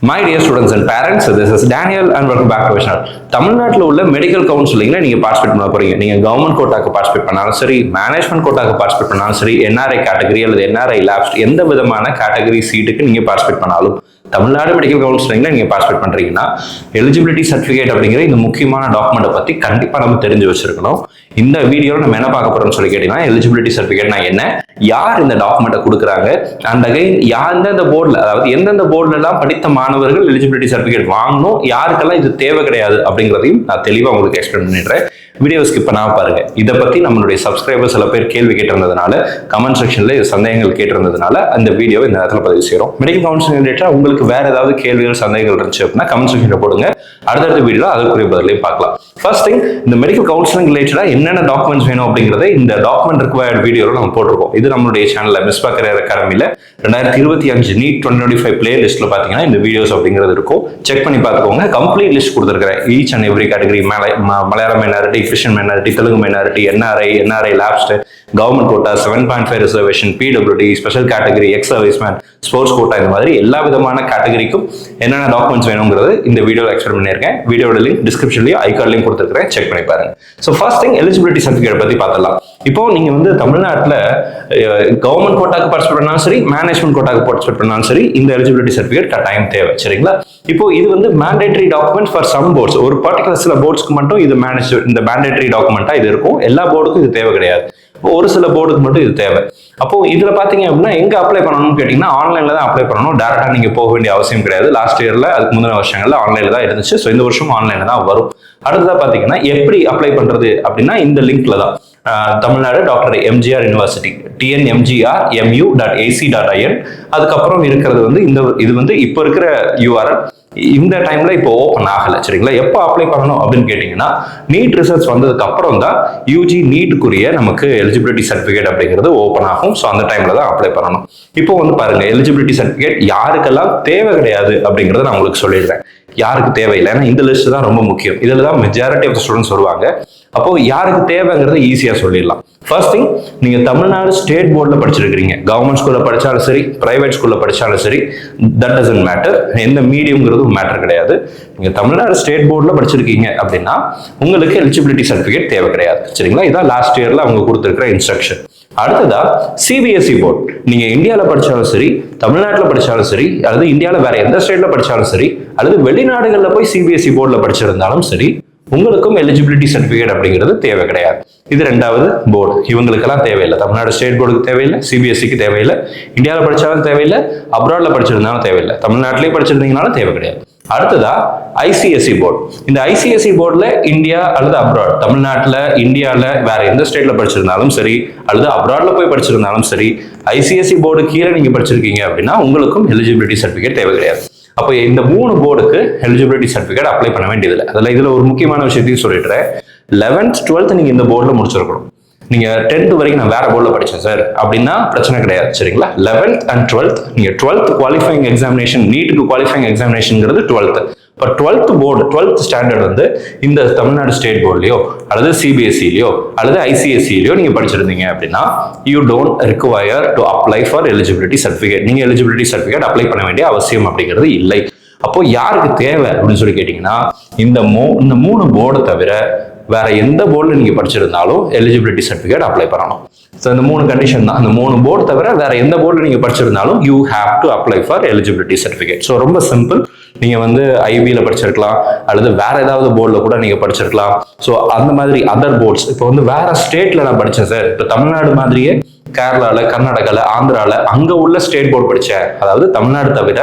My dear students and parents, this is Daniel and welcome back to our channel. தமிழ்நாட்டில் உள்ள medical கவுன்சிலிங்ல நீங்க participate பண்ண போறீங்க. நீங்க கவர்மெண்ட் கோட்டாக்கு பார்ட்டிசிபேட் பண்ணாலும் சரி, மேனேஜ்மெண்ட் கோட்டாக்கு பார்ட்டிசிபேட் பண்ணாலும் சரி, என்ஆர்ஐ கேட்டகரி அல்லது என்ஆர்ஐ லேப்ஸ் எந்த விதமான கேட்டகரி சீட்டுக்கு நீங்க பார்ட்டிசிபேட் பண்ணாலும் தமிழ்நாடு மெடிக்கல் கவுன்சிலிங்ல நீங்க பார்ட்டிசிபேட் பண்றீங்கன்னா எலிஜிபிலிட்டி சர்டிஃபிகேட் அப்படிங்கிற இந்த முக்கியமான டாக்குமெண்ட்டை பத்தி கண்டிப்பா நம்ம தெரிஞ்சு வச்சிருக்கணும். இந்த வீடியோல நம்ம என்ன பார்க்க போறோம்னு சொல்லி கேட்டீங்கன்னா, எலிஜிபிலிட்டி சர்டிஃபிகேட்னா என்ன, யார் இந்த டாக்குமெண்ட்டை கொடுக்குறாங்க, அண்ட் அகைன் எந்தெந்த போர்டில், அதாவது எந்தெந்த போர்டில் எல்லாம் படித்த மாணவர்கள் எலிஜிபிலிட்டி சர்டிஃபிகேட் வாங்கணும், யாருக்கெல்லாம் இது தேவை கிடையாது அப்படிங்கிறதையும் நான் தெளிவாக உங்களுக்கு எக்ஸ்பிளைன் பண்ணிடுறேன். வீடியோ ஸ்கிப் பண்ணாம பாருங்க. இதை பத்தி நம்மளுடைய சப்ஸ்கிரைபர் சில பேர் கேள்வி கேட்டிருந்ததுனால, கமெண்ட் செக்ஷன்ல சந்தேகங்கள் கேட்டிருந்ததுனால அந்த வீடியோ இந்த நேரத்தில் பதிவு செய்யறோம். மெடிக்கல் கவுன்சிலிங் ரிலேட்டடா உங்களுக்கு வேற ஏதாவது கேள்விகள் சந்தேகங்கள் இருந்துச்சு அப்படின்னா கமெண்ட் செக்ஷன்ல போடுங்க. அடுத்தடுத்த வீடியோ அதுக்குரிய பதிலையும் பார்க்கலாம். ஃபர்ஸ்ட் திங், இந்த மெடிக்கல் கவுன்சிலிங் ரிலேட்டடா என்னென்ன டாக்குமெண்ட்ஸ் வேணும் அப்படிங்கறத இந்த டாக்குமெண்ட் ரிக்வயர்ட் வீடியோல நம்ம போட்டிருக்கோம். இது நம்மளுடைய சேனல்ல மிஸ்பா கரியர் அகாடமில 2025 நீட் 2025 பிளே லிஸ்ட்ல பாத்தீங்கன்னா இந்த வீடியோஸ் அப்படிங்கிறது இருக்கும். செக் பண்ணி பார்த்துக்கோங்க. கம்ப்ளீட் லிஸ்ட் கொடுத்துருக்கிறேன். Each and every category, Malayalam minority, Christian minority, Telugu minority, NRI lapse, government quota, 7.5 reservation, PWD, special category, ex serviceman, sports quota, இந்த மாதிரி எல்லா விதமான கேட்டகரிக்கும் என்னென்ன டாக்குமெண்ட்ஸ் வேணுங்கிறது இந்த வீடியோவில் எக்ஸ்பிளைன் பண்ணியிருக்கேன். வீடியோட லிங்க் டிஸ்கிரிப்ஷன்லயும் ஐகார்ட்லயும் கொடுத்துருக்கேன். செக் பண்ணி பாருங்க. So first thing, eligibility certificate பத்தி பார்த்துடலாம். இப்போ நீங்க வந்து தமிழ்நாட்டில் கவர்மெண்ட் கோட்டாக்கு பார்ட்டிசிபேட் பண்ணாலும் சரி, மேனேஜ்மெண்ட் கோட்டாக்கு பார்ட்டிசிபேட் பண்ணாலும் சரி, இந்த எலிஜிபிலிட்டி சர்டிஃபிகேட் கட்டாயம் தேவை. சரிங்களா? இப்போ இது வந்து mandatory document for some ports. ஒரு பர்டிகுலர் சில போர்ட்ஸ்க்கு மட்டும் இது இந்த மேண்டேட்டரி டாக்குமெண்டா இது இருக்கும். எல்லா போர்டுக்கும் இது தேவை கிடையாது. ஒரு சில போர்டுக்கு மட்டும் இது தேவை. அப்போ இதுல பாத்தீங்க அப்படின்னா எங்க அப்ளை பண்ணணும்னு கேட்டீங்கன்னா, ஆன்லைன்ல தான் அப்ளை பண்ணணும். டேரக்டா நீங்க போக வேண்டிய அவசியம் கிடையாது. லாஸ்ட் இயர்ல, அதுக்கு முந்தின வருஷங்கள்ல ஆன்லைன்ல தான் இருந்துச்சு. ஸோ இந்த வருஷம் ஆன்லைன்ல தான் வரும். அடுத்ததா பாத்தீங்கன்னா எப்படி அப்ளை பண்றது அப்படின்னா, இந்த லிங்க்ல தான் Tamil Nadu doctor MGR university tnmgrmu.ac.in. அதுக்கப்புறம் இருக்கிறது வந்து இது வந்து இப்போ இருக்கிற யூஆர்எல். இந்த டைம்ல இப்போ ஓப்பன் ஆகல. சரிங்களா? எப்போ அப்ளை பண்ணணும் அப்படின்னு கேட்டீங்கன்னா, நீட் ரிசல்ட்ஸ் வந்ததுக்கு அப்புறம் தான் யூஜி நீட்டுக்குரிய நமக்கு எலிஜிபிலிட்டி சர்டிஃபிகேட் அப்படிங்கிறது ஓப்பன் ஆகும். ஸோ அந்த டைம்ல தான் அப்ளை பண்ணணும். இப்போ வந்து பாருங்க, எலிஜிபிலிட்டி சர்டிஃபிகேட் யாருக்கெல்லாம் தேவை கிடையாது அப்படிங்கறத நான் உங்களுக்கு சொல்லிடுறேன். யாருக்கு தேவையில்லை, ஏன்னா இந்த லிஸ்ட் தான் ரொம்ப முக்கியம். இதுல தான் மெஜாரிட்டி ஆஃப் ஸ்டூடெண்ட்ஸ் வருவாங்க. அப்போ யாருக்கு தேவைங்கிறத ஈஸியா சொல்லிடலாம். ஃபர்ஸ்ட் திங், நீங்க தமிழ்நாடு ஸ்டேட் போர்டில் படிச்சிருக்கீங்க. கவர்மெண்ட் ஸ்கூல்ல படிச்சாலும் சரி, பிரைவேட் ஸ்கூல்ல படிச்சாலும் சரி, தட் டசன்ட் மேட்டர். எந்த மீடியம்ங்கிறது மேட்டர் கிடையாது. நீங்க தமிழ்நாடு ஸ்டேட் போர்டில் படிச்சிருக்கீங்க அப்படின்னா உங்களுக்கு எலிஜிபிலிட்டி சர்டிஃபிகேட் தேவை கிடையாது. சரிங்களா? இதான் லாஸ்ட் இயர்ல அவங்க கொடுத்துருக்கிற இன்ஸ்ட்ரக்ஷன். அடுத்ததா சிபிஎஸ்இ போர்டு. நீங்க இந்தியாவில் படிச்சாலும் சரி, தமிழ்நாட்டில் படிச்சாலும் சரி, அல்லது இந்தியாவில் வேற எந்த ஸ்டேட்ல படிச்சாலும் சரி, அல்லது வெளிநாடுகளில் போய் சிபிஎஸ்இ போர்டில் படிச்சிருந்தாலும் சரி, உங்களுக்கும் எலிஜிபிலிட்டி சர்டிஃபிகேட் அப்படிங்கிறது தேவை கிடையாது. இது ரெண்டாவது போர்டு. இவங்களுக்கெல்லாம் தேவையில்லை. தமிழ்நாடு ஸ்டேட் போர்டுக்கு தேவையில்லை, சிபிஎஸ்சிக்கு தேவையில்லை, இந்தியாவில் படிச்சாலும் தேவையில்லை, அப்ராட்ல படிச்சிருந்தாலும் தேவையில்லை, தமிழ்நாட்டிலேயே படிச்சிருந்தீங்கனாலும் தேவை கிடையாது. அடுத்ததா ஐசிஎஸ்சி போர்டு. இந்த ஐசிஎஸ்சி போர்டுல இந்தியா அல்லது அப்ராட், தமிழ்நாட்டில், இந்தியாவில் வேற எந்த ஸ்டேட்ல படிச்சிருந்தாலும் சரி, அல்லது அப்ராட்ல போய் படிச்சிருந்தாலும் சரி, ஐசிஎஸ்சி போர்டு கீழே நீங்க படிச்சிருக்கீங்க அப்படின்னா உங்களுக்கும் எலிஜிபிலிட்டி சர்டிஃபிகேட் தேவை கிடையாது. அப்போ இந்த 3 போர்டுக்கு எலிஜிபிலிட்டி சர்டிஃபிகேட் அப்ளை பண்ண வேண்டியதில்லை. அதில் இதுல ஒரு முக்கியமான விஷயத்தையும் சொல்லிடுறேன். 11th 12th நீங்க இந்த போர்டில் முடிச்சிருக்கணும். நீங்க 10th வரைக்கும் நான் வேற போர்டில் படிச்சேன் சார் அப்படின்னா பிரச்சனை கிடையாது. சரிங்களா? 11th and 12th நீங்க 12th குவாலிஃபைங் எக்ஸாமினேஷன், நீட்டுக்கு குவாலிஃபைங் எக்ஸாமினேஷன்ங்கிறது 12th. இப்போ 12th போர்டு, 12th ஸ்டாண்டர்ட் வந்து இந்த தமிழ்நாடு ஸ்டேட் போர்ட்லயோ அல்லது சிபிஎஸ்சிலயோ அல்லது ஐசிஎஸ்சிலயோ நீங்க படிச்சிருந்தீங்க அப்படின்னா you don't require to apply for eligibility certificate. நீங்க எலிஜிபிலிட்டி சர்டிஃபிகேட் அப்ளை பண்ண வேண்டிய அவசியம் அப்படிங்கிறது இல்லை. அப்போ யாருக்கு தேவை அப்படின்னு சொல்லி கேட்டீங்கன்னா, இந்த 3 போர்டை தவிர வேற எந்த போர்டில் நீங்க படிச்சிருந்தாலும் எலிஜிபிலிட்டி சர்டிஃபிகேட் அப்ளை பண்ணணும். ஸோ இந்த 3 கண்டிஷன் தான். இந்த 3 போர்டு தவிர வேற எந்த போர்டில் நீங்க படிச்சிருந்தாலும் you have to apply for eligibility certificate. So ரொம்ப சிம்பிள். நீங்க வந்து ஐபியில் படிச்சிருக்கலாம், அல்லது வேற ஏதாவது போர்டில் கூட நீங்க படிச்சிருக்கலாம். ஸோ அந்த மாதிரி அதர் போர்ட்ஸ், இப்போ வந்து வேற ஸ்டேட்ல நான் படிச்சேன் சார், இப்போ தமிழ்நாடு மாதிரியே கேரளால, கர்நாடகால, ஆந்திரால அங்க உள்ள ஸ்டேட் போர்டு படிச்சேன், அதாவது தமிழ்நாடு தவிர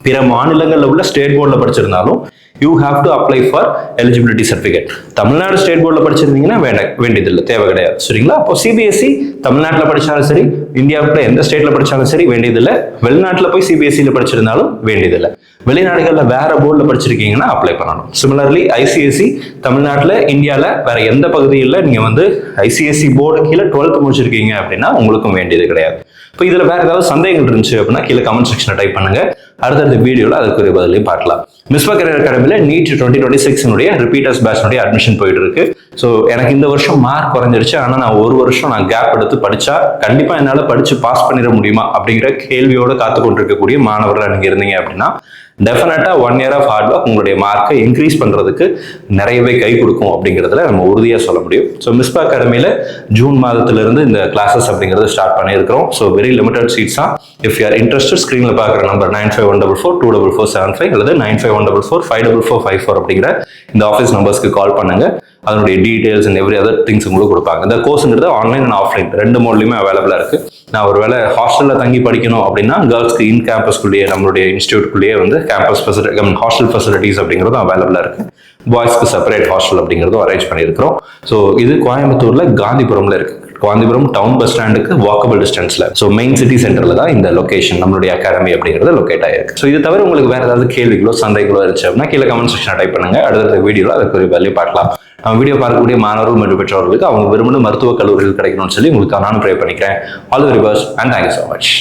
பிற மாநிலங்களில் உள்ள ஸ்டேட் போர்டில் படிச்சிருந்தாலும் you have to apply for eligibility certificate. Tamil Nadu state போர்டில் படிச்சிருந்தீங்கன்னா வேண்டியதில்லை, தேவை கிடையாது. சரிங்களா? அப்போ சிபிஎஸ்சி தமிழ்நாட்டில் படிச்சாலும் சரி, இந்தியாவுக்குள்ள எந்த ஸ்டேட்ல படிச்சாலும் சரி வேண்டியதில்லை. வெளிநாட்டில் போய் சிபிஎஸ்சியில் படிச்சிருந்தாலும் வேண்டியதில்லை. வெளிநாடுகளில் வேற போர்டில் படிச்சிருக்கீங்கன்னா அப்ளை பண்ணணும். சிமிலர்லி ஐசிஎஸ்சி தமிழ்நாட்டில், இந்தியாவில் வேற எந்த பகுதியில் நீங்க வந்து ஐசிஎஸ்சி போர்டு கீழே 12th முடிச்சிருக்கீங்க அப்படின்னா உங்களுக்கும் வேண்டியது கிடையாது. இப்போ இதுல வேற ஏதாவது சந்தேகங்கள் இருந்துச்சு அப்படின்னா கீழே கமெண்ட் செக்ஷன்ல டைப் பண்ணுங்க. அடுத்த வீடியோல அதுக்குரிய பதிலையும் பார்க்கலாம். மிஸ்பா கரியர் அகாடமில நீட் 2026 ரிப்பீட்டர்ஸ் பேட்ச் அட்மிஷன் போயிட்டு இருக்கு. ஸோ எனக்கு இந்த வருஷம் மார்க் குறைஞ்சிருச்சு, ஆனால் நான் ஒரு வருஷம் கேப் எடுத்து படிச்சா கண்டிப்பா என்னால் படிச்சு பாஸ் பண்ணிட முடியுமா அப்படிங்கிற கேள்வியோட காத்து கொண்டிருக்கக்கூடிய மாணவர்கள் நீங்க இருந்தீங்க அப்படின்னா டெஃபினட்டா 1 இயர் ஆஃப் ஹார்ட் ஒர்க் உங்களுடைய மார்க்கை இன்க்ரீஸ் பண்றதுக்கு நிறையவே கை கொடுக்கும் அப்படிங்கிறதுல நம்ம உறுதியா சொல்ல முடியும். ஸோ மிஸ்பா அகாடமியில ஜூன் மாதத்திலிருந்து இந்த கிளாஸஸ் அப்படிங்கிறது ஸ்டார்ட் பண்ணியிருக்கிறோம். ஸோ வெரி லிமிடெட் சீட்ஸ் தான். இஃப் யூ ஆர் இன்ட்ரெஸ்டட் ஸ்கிரீன்ல பார்க்குற நம்பர் 9514424475 அல்லது 9514454454 அப்படிங்கிற இந்த ஆஃபீஸ் நம்பர்ஸ்க்கு கால் பண்ணுங்க. அதனுடைய details and every other things உங்களுக்கு கொடுப்பாங்க. இந்த கோர்ஸ்ங்கிறது ஆன்லைன் அண்ட் ஆஃப்லைன் 2 மோட்லையுமே அவைலபிளா இருக்கு. நான் ஒருவேளை ஹாஸ்டல்ல தங்கி படிக்கணும் அப்படின்னா கேர்ள்ஸ்க்கு இன் கேம்பஸ்குள்ளேயே நம்மளுடைய இன்ஸ்டியூட்குள்ளேயே வந்து கேம்பஸ் ஃபெசிலிட்டி ஹாஸ்டல் ஃபெசிலிட்டிஸ் அப்படிங்கிறதும் அவைலபிளா இருக்கு. பாய்ஸ்க்கு செப்பரேட் ஹாஸ்டல் அப்படிங்கிறதும் அரேஞ்ச் பண்ணியிருக்கிறோம். ஸோ இது கோயம்புத்தூர்ல காந்திபுரம்ல இருக்கு. காந்திபுரம் டவுன் பஸ் ஸ்டாண்டுக்கு வாக்கபிள் டிஸ்டன்ஸ்ல. ஸோ மெயின் சிட்டி சென்டர்ல தான் இந்த லொகேஷன் நம்மளுடைய அகாடமி அப்படிங்கிறது லொகேட் ஆயிருக்கு. ஸோ இது தவிர உங்களுக்கு வேற ஏதாவது கேள்விகளோ சந்தைகளோ இருந்துச்சு அப்படின்னா கீழே கமெண்ட் செக்ஷன் டைப் பண்ணுங்க. அடுத்த வீடியோல அதுக்கு ஒரு வேல்யூ பார்க்கலாம். வீடியோ பார்க்கக்கூடிய மாணவர்கள் மற்றும் பெற்றோர்களுக்கு அவங்க விரும்பின மருத்துவக் கல்லூரிகள் கிடைக்கணும்னு சொல்லி உங்களுக்கு நான் ப்ரே பண்ணிக்கிறேன். All the very best and thank you so much.